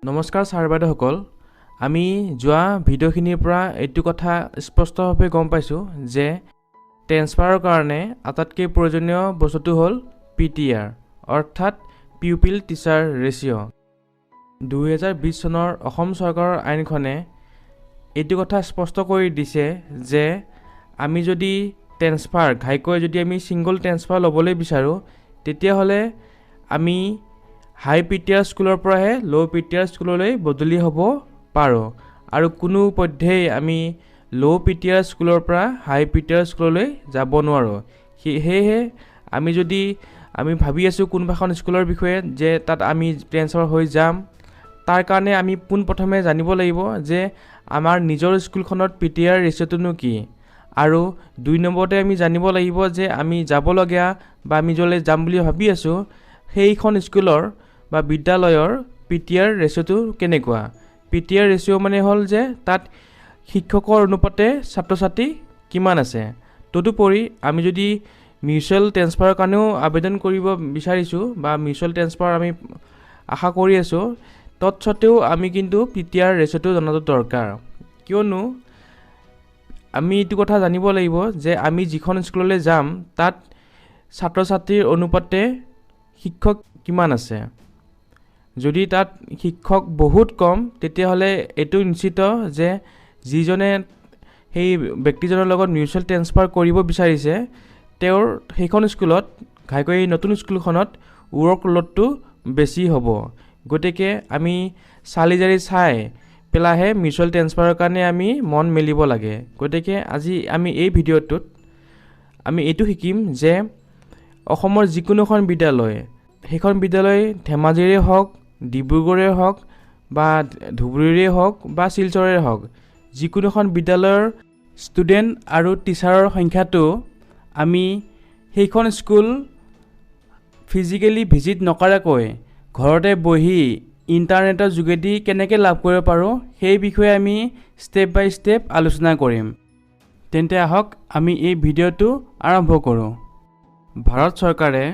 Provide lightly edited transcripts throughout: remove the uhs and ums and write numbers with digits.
নমস্কাৰ ছাৰ বাইদেউসকল, আমি যোৱা ভিডিঅ'খিনিৰ পৰা এইটো কথা স্পষ্টভাৱে গম পাইছোঁ যে ট্ৰেন্সফাৰৰ কাৰণে আটাইতকৈ প্ৰয়োজনীয় বস্তুটো হ'ল PTR অৰ্থাৎ পিউপিল টিচাৰ ৰেচিঅ'। 2020 চনৰ অসম চৰকাৰৰ আইনখনে এইটো কথা স্পষ্ট কৰি দিছে যে আমি যদি ট্ৰেন্সফাৰ ঘাইকৈ যদি আমি ছিংগল ট্ৰেন্সফাৰ ল'বলৈ বিচাৰোঁ তেতিয়াহ'লে আমি হাই PTR স্কুলৰ পৰাহে ল' PTR স্কুললৈ বদলি হ'ব পাৰোঁ আৰু কোনো পধ্যেই আমি ল' PTR স্কুলৰ পৰা হাই PTR স্কুললৈ যাব নোৱাৰোঁ। সেয়েহে আমি ভাবি আছোঁ কোনোবা এখন স্কুলৰ বিষয়ে যে তাত আমি ট্ৰেন্সফাৰ হৈ যাম, তাৰ কাৰণে আমি পোনপ্ৰথমে জানিব লাগিব যে আমাৰ নিজৰ স্কুলখনত PTR ৰেচিঅ'টোনো কি, আৰু 2 নম্বৰতে আমি জানিব লাগিব যে আমি যাবলগীয়া বা আমি য'লৈ যাম বুলি ভাবি আছোঁ সেইখন স্কুলৰ বা বিদ্যালয়ৰ PTR ৰেচিঅ'টো কেনেকুৱা। PTR ৰেচিঅ' মানে হ'ল যে তাত শিক্ষকৰ অনুপাতে ছাত্ৰ ছাত্ৰী কিমান আছে। তদুপৰি আমি যদি মিউচুৱেল ট্ৰেন্সফাৰৰ কাৰণেও আবেদন কৰিব বিচাৰিছোঁ বা মিউচুৱেল ট্ৰেন্সফাৰ আমি আশা কৰি আছোঁ, তৎসত্ত্বেও আমি কিন্তু PTR ৰেচিঅ'টো জনাটো দৰকাৰ, কিয়নো আমি এইটো কথা জানিব লাগিব যে আমি যিখন স্কুললৈ যাম তাত ছাত্ৰ ছাত্ৰীৰ অনুপাতে শিক্ষক কিমান আছে। যদি তাত শিক্ষক বহুত কম তেতিয়াহ'লে এইটো নিশ্চিত যে যিজনে সেই ব্যক্তিজনৰ লগত মিউচুৱেল ট্ৰেন্সফাৰ কৰিব বিচাৰিছে তেওঁৰ সেইখন স্কুলত ঘাইকৈ নতুন স্কুলখনত ৱৰ্কলোডটো বেছি হ'ব। গতিকে আমি চালি জাৰি চাই পেলাইহে মিউচুৱেল ট্ৰেন্সফাৰৰ কাৰণে আমি মন মেলিব লাগে। গতিকে আজি আমি এই ভিডিঅ'টোত আমি এইটো শিকিম যে অসমৰ যিকোনো এখন বিদ্যালয়, সেইখন বিদ্যালয় ধেমাজিৰে হওক, ডিব্ৰুগড়ৰে হওক বা ধুবুৰীৰে হওক বা শিলচৰৰে হওক, যিকোনো এখন বিদ্যালয়ৰ ষ্টুডেণ্ট আৰু টিচাৰৰ সংখ্যাটো আমি সেইখন স্কুল ফিজিকেলি ভিজিট নকৰাকৈ ঘৰতে বহি ইণ্টাৰনেটৰ যোগেদি কেনেকৈ লাভ কৰিব পাৰোঁ সেই বিষয়ে আমি ষ্টেপ বাই ষ্টেপ আলোচনা কৰিম। তেন্তে আহক আমি এই ভিডিঅ'টো আৰম্ভ কৰোঁ। ভাৰত চৰকাৰে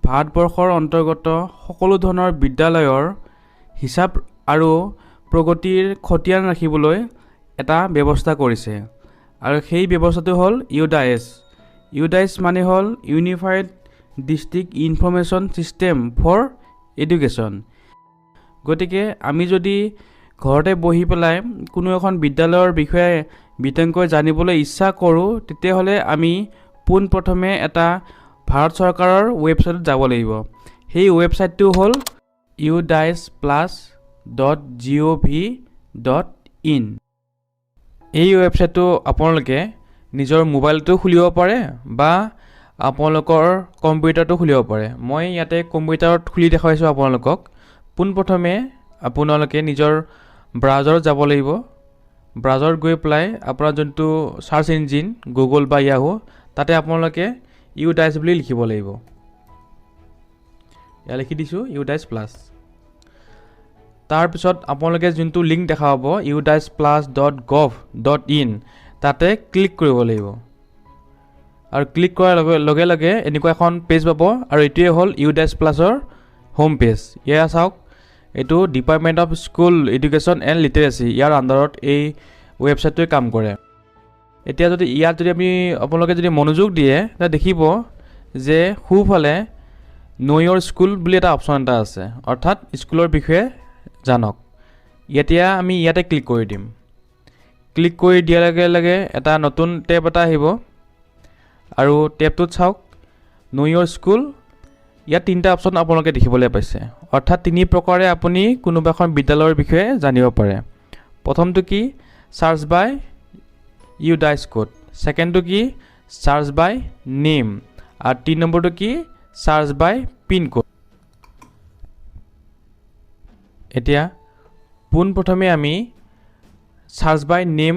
ভাৰতবৰ্ষৰ অন্তৰ্গত সকলো ধৰণৰ বিদ্যালয়ৰ হিচাপ আৰু প্ৰগতিৰ খতিয়ান ৰাখিবলৈ এটা ব্যৱস্থা কৰিছে, আৰু সেই ব্যৱস্থাটো হ'ল ইউডাইচ মানে হ'ল unified district information system for education. গতিকে আমি যদি ঘৰতে বহি পেলাই কোনো এখন বিদ্যালয়ৰ বিষয়ে বিতংকৈ জানিবলৈ ইচ্ছা কৰোঁ তেতিয়াহ'লে আমি পোনপ্ৰথমে এটা ভাৰত চৰকাৰৰ ৱেবছাইটত যাব লাগিব। সেই ৱেবছাইটটো হ'ল udice+.gov.in। এই ৱেবছাইটটো আপোনালোকে নিজৰ মোবাইলটো খুলিব পাৰে বা আপোনালোকৰ কম্পিউটাৰটো খুলিব পাৰে। মই ইয়াতে কম্পিউটাৰত খুলি দেখুৱাইছোঁ আপোনালোকক। পোনপ্ৰথমে আপোনালোকে নিজৰ ব্ৰাউজাৰত যাব লাগিব। ব্ৰাউজাৰত গৈ পেলাই আপোনাৰ যোনটো চাৰ্চ ইঞ্জিন গুগল বা য়াহু, তাতে আপোনালোকে ইউডাইচ বুলি লিখিব লাগিব। ইয়াত লিখি দিছোঁ udice+। তাৰপিছত আপোনালোকে যোনটো লিংক দেখা পাব udice+.gov.in, তাতে ক্লিক কৰিব লাগিব, আৰু ক্লিক কৰাৰ লগে লগে এনেকুৱা এখন পেজ পাব, আৰু এইটোৱে হ'ল udice+ৰ হোম পেজ। এয়া চাওক, এইটো department of school education and literacy, ইয়াৰ আণ্ডাৰত এই ৱেবছাইটটোৱে কাম কৰে। এতিয়া ইয়াত আপোনালোকে যদি মনোযোগ দিয়ে তাত দেখিব যে সোঁফালে ন' ইয়ৰ স্কুল বুলি এটা অপশ্যন এটা আছে, অৰ্থাৎ স্কুলৰ বিষয়ে জানক। এতিয়া আমি ইয়াতে ক্লিক কৰি দিম। ক্লিক কৰি দিয়াৰ লগে লগে এটা নতুন টেব এটা আহিব, আৰু টেবটোত চাওক ন' ইয়ৰ স্কুল। ইয়াত 3টা অপশ্যন আপোনালোকে দেখিবলৈ পাইছে, অৰ্থাৎ 3 প্ৰকাৰে আপুনি কোনোবা এখন বিদ্যালয়ৰ বিষয়ে জানিব পাৰে। প্ৰথমটো কি, চাৰ্চ বাই ইউডাইচ কোড। ছেকেণ্ডটো কি, চাৰ্চ বাই নেম। আৰু 3 নম্বৰটো কি, চাৰ্চ বাই পিন কোড। এতিয়া পোনপ্ৰথমে আমি চাৰ্চ বাই নেম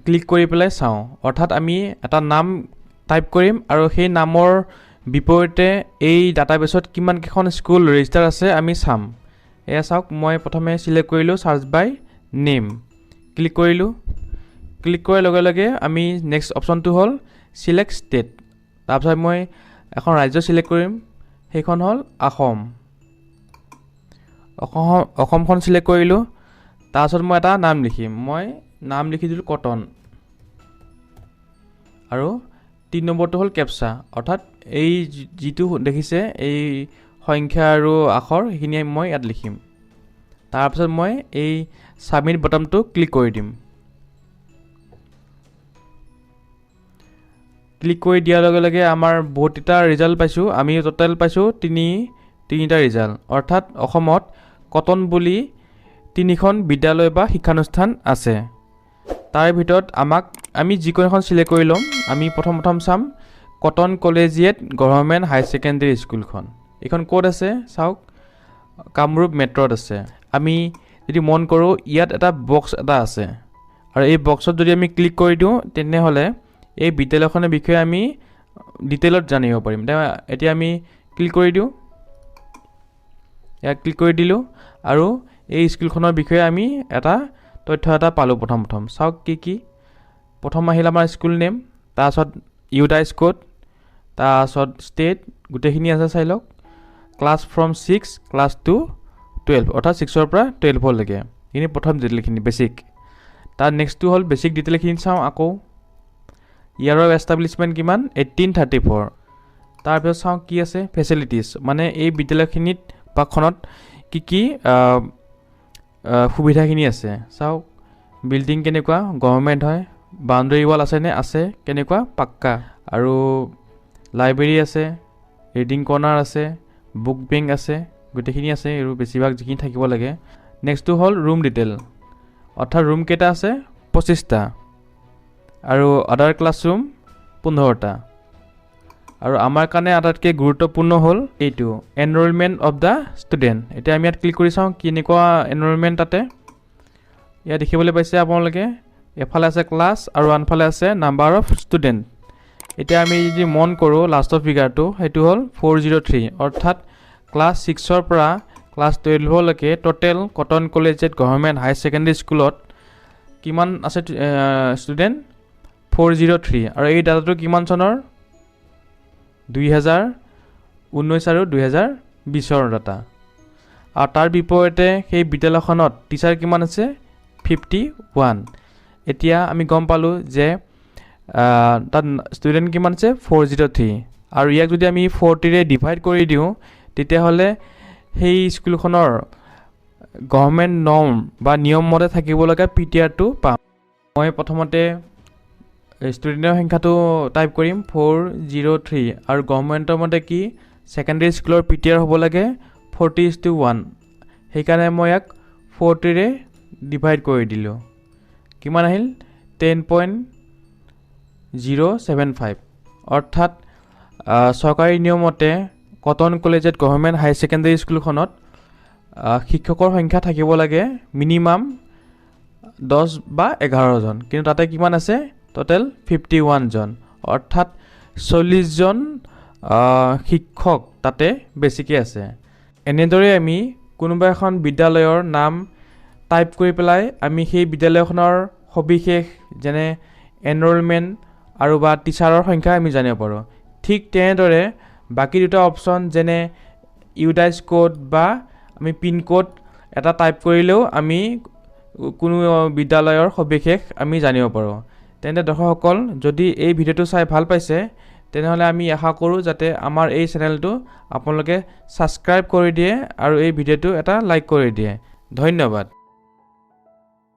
ক্লিক কৰি পেলাই চাওঁ, অৰ্থাৎ আমি এটা নাম টাইপ কৰিম আৰু সেই নামৰ বিপৰীতে এই ডাটাবেছত কিমানকেইখন স্কুল ৰেজিষ্টাৰ আছে আমি চাম। এয়া চাওক, মই প্ৰথমে ছিলেক্ট কৰিলোঁ চাৰ্চ বাই নেম, ক্লিক কৰিলোঁ। ক্লিক কৰাৰ লগে লগে আমি নেক্সট অপশ্যনটো হ'ল ছিলেক্ট ষ্টেট। তাৰপিছত মই এখন ৰাজ্য ছিলেক্ট কৰিম, সেইখন হ'ল অসম। অসমখন চিলেক্ট কৰিলোঁ। তাৰপিছত মই এটা নাম লিখিম, মই নাম লিখি দিলোঁ কটন। আৰু 3 নম্বৰটো হ'ল কেপচা, অৰ্থাৎ এই যিটো দেখিছে এই সংখ্যা আৰু আখৰ সেইখিনি মই ইয়াত লিখিম। তাৰপিছত মই এই ছাবমিট বটনটো ক্লিক কৰি দিম। ক্লিক কৰি দিয়াৰ লগে লগে আমাৰ বহুতকেইটা ৰিজাল্ট পাইছোঁ। আমি টোটেল পাইছোঁ তিনিটা ৰিজাল্ট, অৰ্থাৎ অসমত কটন বুলি 3খন বিদ্যালয় বা শিক্ষানুষ্ঠান আছে। তাৰ ভিতৰত আমি যিকোনো এখন চিলেক্ট কৰি ল'ম। আমি প্ৰথম চাম cotton Collegiate Government High secondary স্কুলখন। এইখন ক'ত আছে চাওক, কামৰূপ মেট্ৰত আছে। আমি যদি মন কৰোঁ ইয়াত এটা বক্স এটা আছে, আৰু এই বক্সত যদি আমি ক্লিক কৰি দিওঁ তেনেহ'লে এই বিদ্যালয়খনৰ বিষয়ে আমি ডিটেইলত জানিব পাৰিম। এতিয়া আমি ক্লিক কৰি দিওঁ, ইয়াত ক্লিক কৰি দিলোঁ আৰু এই স্কুলখনৰ বিষয়ে আমি তথ্য এটা পালোঁ। প্ৰথম চাওক কি প্ৰথম আহিল আমাৰ স্কুল নেম, তাৰপাছত ইউডাইজ কোড, তাৰপাছত ষ্টেট, গোটেইখিনি আছে চাই লওক। ক্লাছ ফ্ৰম 6 ক্লাছ টু 12, অৰ্থাৎ 6ৰ পৰা 12লৈকে। এইখিনি প্ৰথম ডিটেইলখিনি বেছিক। তাৰ নেক্সটটো হ'ল বেছিক ডিটেইলখিনি চাওঁ আকৌ। ইয়াৰ এষ্টাব্লিছমেণ্ট কিমান 1834। তাৰপিছত চাওঁ কি আছে ফেচিলিটিছ, মানে এই বিদ্যালয়খিনিত বা খনত কি সুবিধাখিনি আছে চাওক। বিল্ডিং কেনেকুৱা, গভৰ্ণমেণ্ট হয়। বাউণ্ডেৰী ৱাল আছেনে, আছে। কেনেকুৱা, পাক্কা। আৰু লাইব্ৰেৰী আছে, ৰিডিং কৰ্ণাৰ আছে, বুক বেংক আছে, গোটেইখিনি আছে আৰু বেছিভাগ যিখিনি থাকিব লাগে। নেক্সটটো হ'ল ৰুম ডিটেইল, অৰ্থাৎ ৰুম কেইটা আছে 25টা, আৰু আদাৰ ক্লাছৰুম 15টা। আৰু আমাৰ কাৰণে আটাইতকৈ গুৰুত্বপূৰ্ণ হ'ল এইটো এনৰলমেণ্ট অফ দ্য ষ্টুডেণ্ট। এতিয়া আমি ইয়াত ক্লিক কৰি চাওঁ কেনেকুৱা এনৰলমেণ্ট তাতে। ইয়াত দেখিবলৈ পাইছে আপোনালোকে, এফালে আছে ক্লাছ আৰু আনফালে আছে নাম্বাৰ অফ ষ্টুডেণ্ট। এতিয়া আমি যদি মন কৰোঁ লাষ্টৰ ফিগাৰটো, সেইটো হ'ল 403, অৰ্থাৎ ক্লাছ 6ৰ পৰা ক্লাছ 12লৈকে total Cotton Collegiate Government High Secondary স্কুলত কিমান আছে ষ্টুডেণ্ট 403। আৰু এই ডাটাটো কিমান চনৰ 2019 আৰু 2020ৰ ডাটা। আৰু তাৰ বিপৰীতে সেই বিদ্যালয়খনত টিচাৰ কিমান আছে 51। এতিয়া আমি গম পালোঁ যে তাত ষ্টুডেণ্ট কিমান আছে 403, আৰু ইয়াক যদি আমি 40ৰে ডিভাইড কৰি দিওঁ তেতিয়াহ'লে সেই স্কুলখনৰ গভৰ্ণমেণ্ট নৰ্ম বা নিয়ম মতে থাকিব লগা PTR-টো পাম। মই প্ৰথমতে ষ্টুডেণ্টৰ সংখ্যাটো টাইপ কৰিম 403, আৰু গভৰ্ণমেণ্টৰ মতে কি ছেকেণ্ডেৰী স্কুলৰ PTR হ'ব লাগে 40:1। সেইকাৰণে মই ইয়াক 40ৰে ডিভাইড কৰি দিলোঁ। কিমান আহিল 10.075, অৰ্থাৎ চৰকাৰী নিয়মতে cotton Collegiate Government High secondary স্কুলখনত শিক্ষকৰ সংখ্যা থাকিব লাগে মিনিমাম 10 বা 11জন, কিন্তু তাতে কিমান আছে টোটেল 51জন, অৰ্থাৎ 40জন শিক্ষক তাতে বেছিকৈ আছে। এনেদৰে আমি কোনোবা এখন বিদ্যালয়ৰ নাম টাইপ কৰি পেলাই আমি সেই বিদ্যালয়খনৰ সবিশেষ যেনে এনৰলমেণ্ট আৰু বা টিচাৰৰ সংখ্যা আমি জানিব পাৰোঁ। ঠিক তেনেদৰে বাকী দুটা অপশ্যন যেনে ইউডাইজ কোড বা আমি পিনক'ড এটা টাইপ কৰিলেও আমি কোনো বিদ্যালয়ৰ সবিশেষ আমি জানিব পাৰোঁ। তেন্তে দৰ্শকসকল, যদি এই ভিডিঅ'টো চাই ভাল পাইছে তেনেহ'লে আমি আশা কৰোঁ যাতে আমাৰ এই চেনেলটো আপোনালোকে ছাবস্ক্ৰাইব কৰি দিয়ে আৰু এই ভিডিঅ'টো এটা লাইক কৰি দিয়ে। ধন্যবাদ।